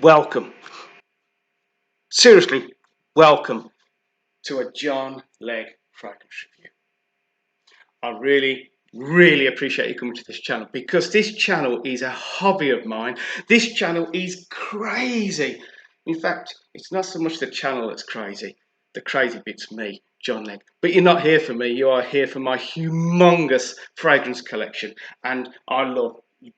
Welcome, seriously, welcome to a John Legg fragrance review. I really appreciate you coming to this channel because this channel is a hobby of mine. This channel is crazy. In fact, it's not so much the channel that's crazy. The crazy bit's me, John Legg. But you're not here for me, you are here for my humongous fragrance collection. And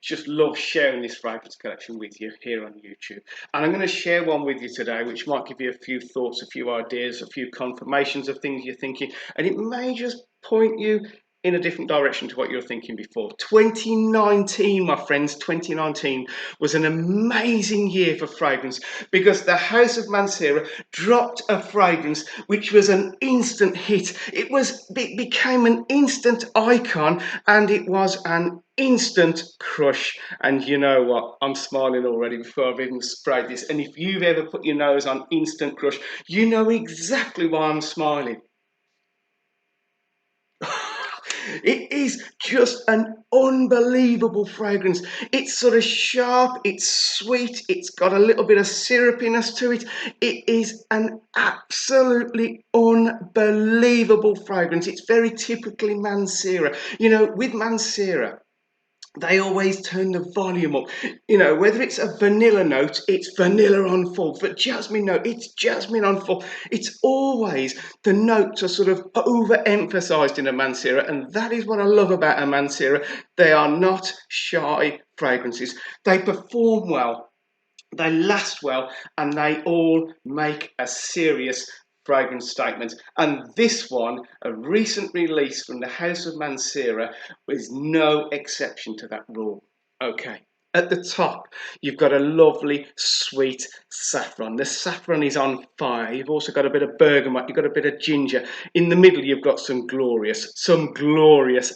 just love sharing this fragrance collection with you here on YouTube. And I'm going to share one with you today, which might give you a few thoughts, a few ideas, a few confirmations of things you're thinking. And it may just point you in a different direction to what you were thinking before. 2019, my friends, 2019 was an amazing year for fragrance because the House of Mancera dropped a fragrance which was an instant hit. It became an instant icon and it was an instant crush. And you know what? I'm smiling already before I've even sprayed this. And if you've ever put your nose on instant crush, you know exactly why I'm smiling. It is just an unbelievable fragrance. It's sort of sharp, it's sweet, it's got a little bit of syrupiness to it. It is an absolutely unbelievable fragrance. It's very typically Mancera. You know, with Mancera, they always turn the volume up. You know, whether it's a vanilla note, it's vanilla on full. For jasmine note, it's jasmine on full. It's always the notes are sort of overemphasized in a Mancera, and that is what I love about a Mancera. They are not shy fragrances. They perform well, they last well, and they all make a serious fragrance statement. And this one, a recent release from the House of Mancera, is no exception to that rule. Okay. At the top, you've got a lovely, sweet saffron. The saffron is on fire. You've also got a bit of bergamot. You've got a bit of ginger. In the middle, you've got some glorious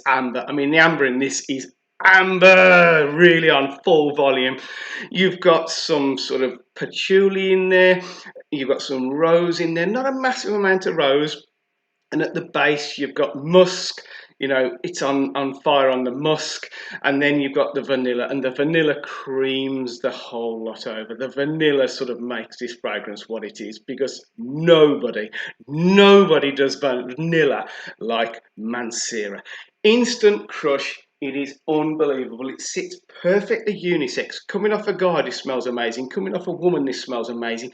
amber. I mean, the amber in this is amber, really on full volume. You've got some sort of patchouli in there. You've got some rose in there. Not a massive amount of rose. And at the base, you've got musk. You know, it's on fire on the musk. And then you've got the vanilla. And the vanilla creams the whole lot over. The vanilla sort of makes this fragrance what it is. Because nobody does vanilla like Mancera. Instant crush. It is unbelievable. It sits perfectly unisex. Coming off a guy, this smells amazing. Coming off a woman, this smells amazing.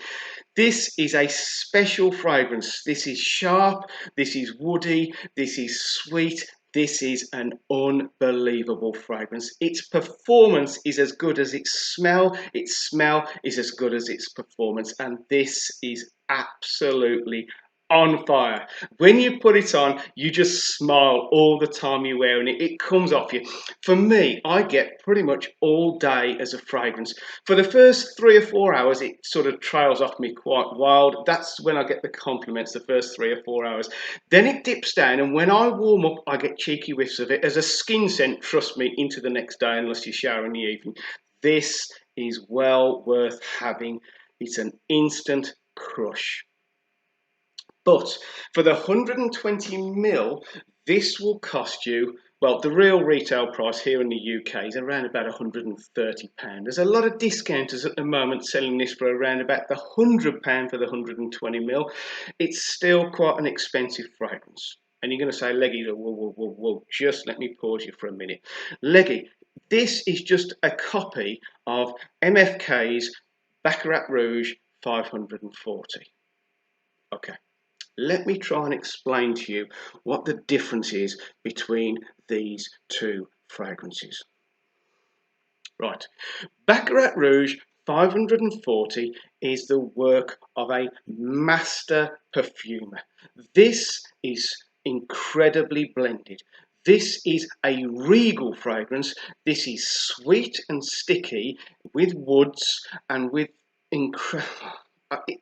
This is a special fragrance. This is sharp, this is woody, this is sweet. This is an unbelievable fragrance. Its performance is as good as its smell. Its smell is as good as its performance. And this is absolutely on fire. When you put it on, you just smile all the time you're wearing it. It comes off you. For me, I get pretty much all day as a fragrance. For the first 3 or 4 hours, it sort of trails off me quite wild. That's when I get the compliments, the first 3 or 4 hours. Then it dips down, and when I warm up, I get cheeky whiffs of it. As a skin scent, trust me, into the next day, unless you shower in the evening. This is well worth having. It's an instant crush. But for the 120 ml, this will cost you, well, the real retail price here in the UK is around about £130. There's a lot of discounters at the moment selling this for around about the £100 for the 120 ml. It's still quite an expensive fragrance. And you're going to say, Leggy, whoa, just let me pause you for a minute. Leggy, this is just a copy of MFK's Baccarat Rouge 540. Okay. Let me try and explain to you what the difference is between these two fragrances. Right, Baccarat Rouge 540 is the work of a master perfumer. This is incredibly blended. This is a regal fragrance. This is sweet and sticky with woods and with incredible.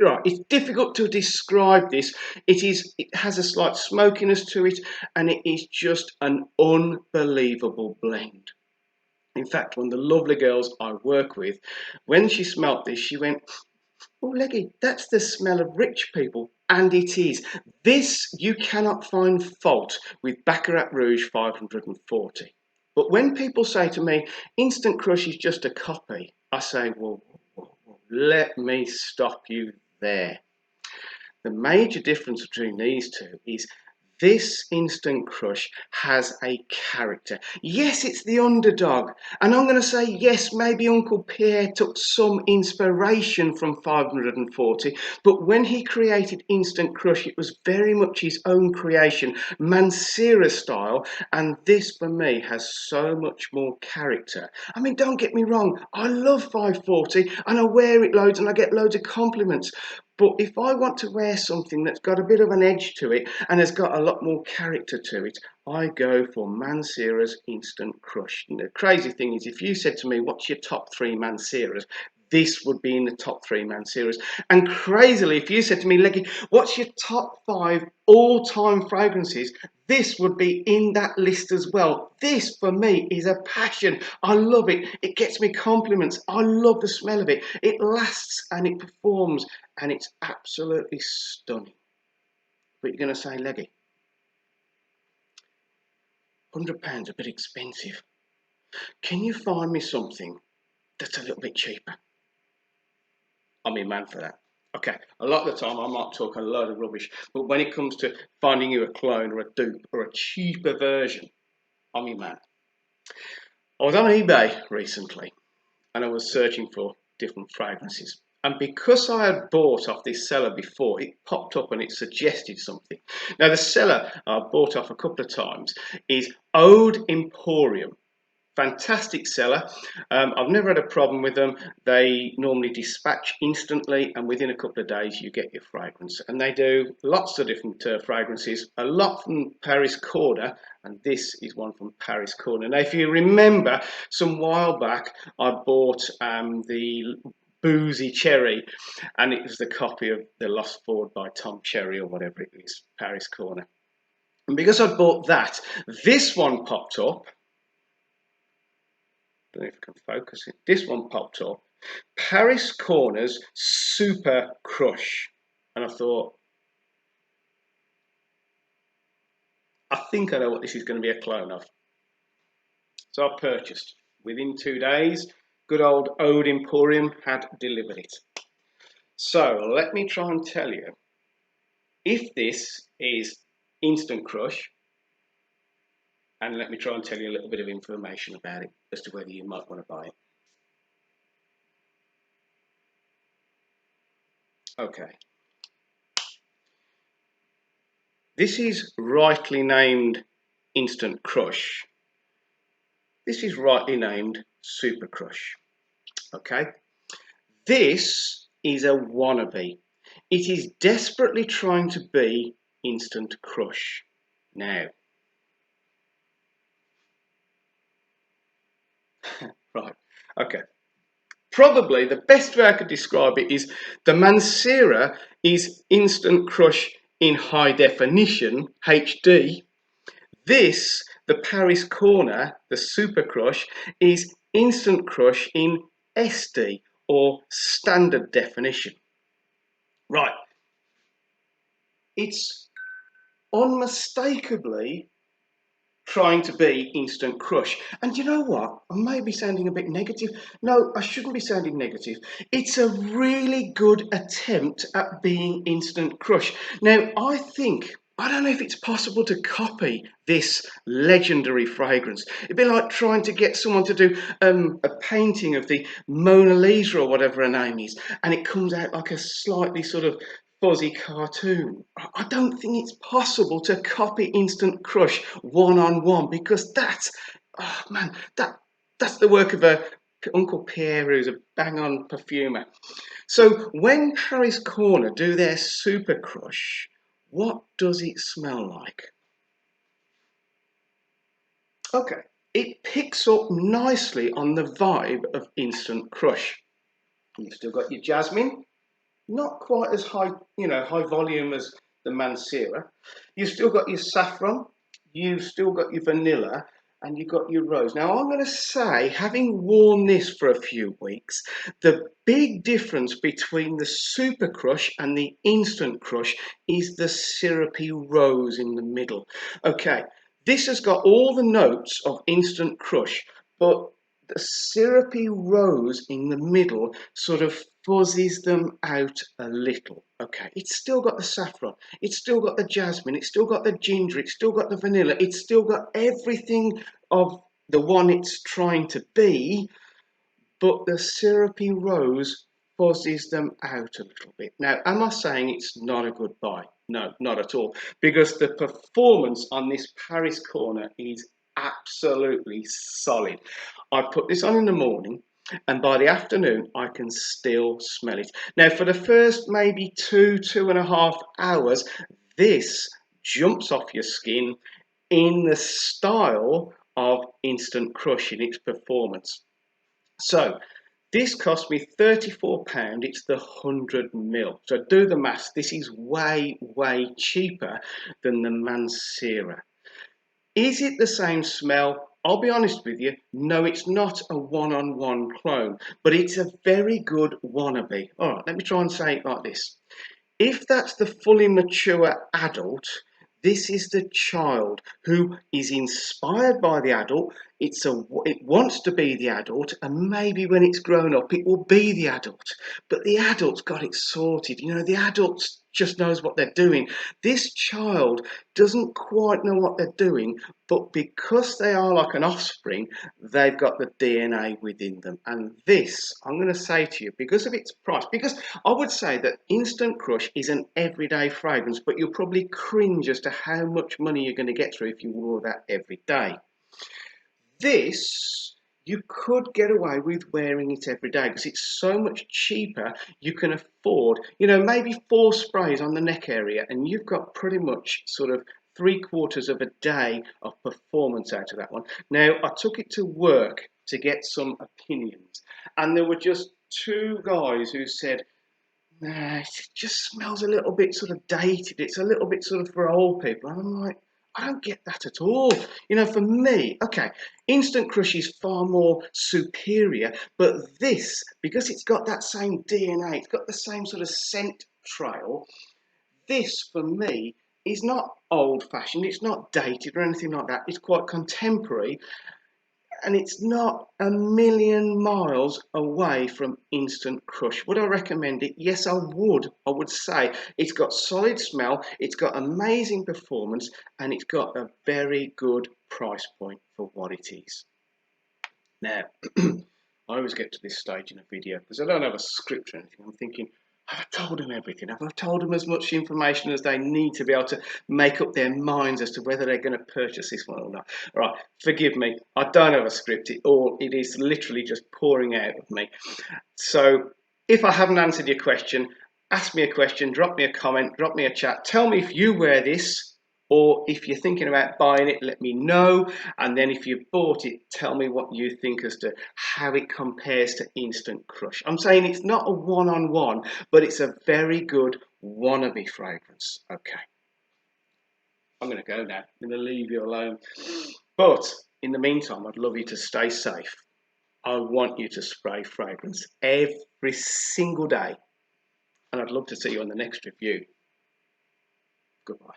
Right, it's difficult to describe this. It has a slight smokiness to it, and it is just an unbelievable blend. In fact, one of the lovely girls I work with, when she smelt this, she went, "Oh, Leggy, that's the smell of rich people." And it is. This, you cannot find fault with Baccarat Rouge 540. But when people say to me, Instant Crush is just a copy, I say, well, let me stop you there. The major difference between these two is this Instant Crush has a character. Yes, it's the underdog. And I'm going to say, yes, maybe Uncle Pierre took some inspiration from 540, but when he created Instant Crush, it was very much his own creation, Mancera style, and this for me has so much more character. I mean, don't get me wrong, I love 540 and I wear it loads and I get loads of compliments. But if I want to wear something that's got a bit of an edge to it and has got a lot more character to it, I go for Mancera's Instant Crush. And the crazy thing is, if you said to me, what's your top 3 Manceras? This would be in the top 3 Manceras. And crazily, if you said to me, Leggy, what's your top 5 all-time fragrances? This would be in that list as well. This, for me, is a passion. I love it. It gets me compliments. I love the smell of it. It lasts and it performs and it's absolutely stunning. But you're going to say, Leggy, £100 a bit expensive. Can you find me something that's a little bit cheaper? I'm your man for that. Okay, a lot of the time I might talk a load of rubbish, but when it comes to finding you a clone or a dupe or a cheaper version, I'm your man. I was on eBay recently and I was searching for different fragrances. And because I had bought off this seller before, it popped up and it suggested something. Now, the seller I bought off a couple of times is Ode Emporium. Fantastic seller. I've never had a problem with them. They normally dispatch instantly, and within a couple of days you get your fragrance. And they do lots of different fragrances, a lot from Paris Corner, and this is one from Paris Corner. Now, if you remember, some while back I bought the Boozy Cherry, and it was the copy of The Lost Ford by Tom Cherry or whatever it is, Paris Corner. And because I bought that, this one popped up. I don't know if I can focus it. This one popped up, Paris Corner's Super Crush, and I thought, I think I know what this is going to be a clone of. So I purchased. Within 2 days, good old Ode Emporium had delivered it. So let me try and tell you if this is Instant Crush, and let me try and tell you a little bit of information about it as to whether you might want to buy it. Okay. This is rightly named Instant Crush. This is rightly named Super Crush. Okay. This is a wannabe. It is desperately trying to be Instant Crush. Now, right, okay. Probably the best way I could describe it is the Mancera is Instant Crush in high definition, HD. This, the Paris Corner, the Super Crush, is Instant Crush in SD or standard definition. Right. It's unmistakably trying to be Instant Crush. And you know what? I may be sounding a bit negative. No, I shouldn't be sounding negative. It's a really good attempt at being Instant Crush. Now, I don't know if it's possible to copy this legendary fragrance. It'd be like trying to get someone to do a painting of the Mona Lisa or whatever her name is, and it comes out like a slightly sort of fuzzy cartoon. I don't think it's possible to copy Instant Crush one-on-one because that's, oh man, that's the work of a Uncle Pierre who's a bang-on perfumer. So when Paris Corner do their Super Crush, what does it smell like? Okay, it picks up nicely on the vibe of Instant Crush. You've still got your jasmine, not quite as high, high volume as the Mancera. You've still got your saffron, you've still got your vanilla, and you've got your rose. Now, I'm going to say, having worn this for a few weeks, the big difference between the Super Crush and the Instant Crush is the syrupy rose in the middle. Okay, this has got all the notes of Instant Crush, but the syrupy rose in the middle sort of fuzzes them out a little. Okay, it's still got the saffron, it's still got the jasmine, it's still got the ginger, it's still got the vanilla, it's still got everything of the one it's trying to be, but the syrupy rose fuzzes them out a little bit. Now, am I saying it's not a good buy? No, not at all, because the performance on this Paris corner is absolutely solid. I put this on in the morning, and by the afternoon I can still smell it. Now, for the first maybe 2.5 hours, this jumps off your skin in the style of Instant Crush in its performance. So this cost me £34. It's the 100ml. So do the maths. This is way, way cheaper than the Mancera. Is it the same smell? I'll be honest with you, no, it's not a one-on-one clone, but it's a very good wannabe. All right, let me try and say it like this. If that's the fully mature adult, this is the child who is inspired by the adult. It wants to be the adult, and maybe when it's grown up, it will be the adult. But the adult's got it sorted. You know, the adult just knows what they're doing. This child doesn't quite know what they're doing, but because they are like an offspring, they've got the DNA within them. And this, I'm going to say to you, because of its price, because I would say that Instant Crush is an everyday fragrance, but you'll probably cringe as to how much money you're going to get through if you wore that every day. This, you could get away with wearing it every day because it's so much cheaper. You can afford, you know, maybe 4 sprays on the neck area, and you've got pretty much sort of 3/4 of a day of performance out of that one. Now, I took it to work to get some opinions, and there were just 2 guys who said, nah, it just smells a little bit sort of dated. It's a little bit sort of for old people. And I'm like, I don't get that at all. You know, for me, okay, Instant Crush is far more superior, but this, because it's got that same DNA, it's got the same sort of scent trail, this for me is not old fashioned, it's not dated or anything like that. It's quite contemporary, and it's not a million miles away from Instant Crush. Would I recommend it? Yes, I would. I would say it's got solid smell, it's got amazing performance, and it's got a very good price point for what it is. Now, I always get to this stage in a video because I don't have a script or anything. I'm thinking, have I told them everything? Have I told them as much information as they need to be able to make up their minds as to whether they're going to purchase this one or not? All right, forgive me. I don't have a script. It is literally just pouring out of me. So if I haven't answered your question, ask me a question, drop me a comment, drop me a chat. Tell me if you wear this, or if you're thinking about buying it, let me know. And then if you bought it, tell me what you think as to how it compares to Instant Crush. I'm saying it's not a one-on-one, but it's a very good wannabe fragrance. Okay, I'm going to go now. I'm going to leave you alone. But in the meantime, I'd love you to stay safe. I want you to spray fragrance every single day. And I'd love to see you on the next review. Goodbye.